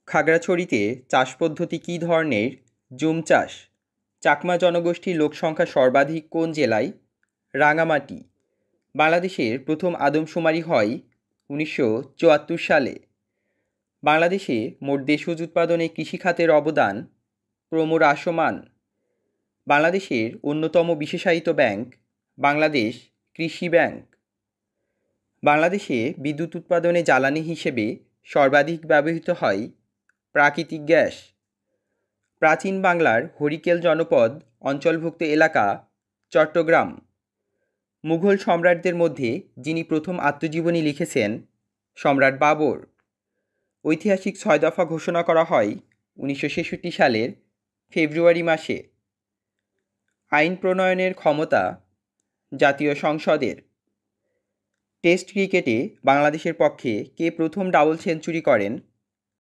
খাগড়াছড়িতে চাষ পদ্ধতি কী ধরনের? জুম চাষ। চাকমা জনগোষ্ঠীর লোকসংখ্যা সর্বাধিক কোন জেলায়? রাঙামাটি। বাংলাদেশের প্রথম আদমশুমারি হয় 1974 সালে। বাংলাদেশে মোট দেশজ উৎপাদনে কৃষিখাতের অবদান ক্রমহ্রাসমান। বাংলাদেশের অন্যতম বিশেষায়িত ব্যাংক বাংলাদেশ কৃষি ব্যাংক। বাংলাদেশে বিদ্যুৎ উৎপাদনে জ্বালানি হিসেবে সর্বাধিক ব্যবহৃত হয় প্রাকৃতিক গ্যাস। প্রাচীন বাংলার হরিকেল জনপদ অঞ্চলভুক্ত এলাকা চট্টগ্রাম। মুঘল সম্রাটদের মধ্যে যিনি প্রথম আত্মজীবনী লিখেছেন সম্রাট বাবর। ঐতিহাসিক 6 দফা ঘোষণা করা হয় 1966 সালের ফেব্রুয়ারি মাসে। আইন প্রণয়নের ক্ষমতা জাতীয় সংসদের। টেস্ট ক্রিকেটে বাংলাদেশের পক্ষে কে প্রথম ডাবল সেঞ্চুরি করেন?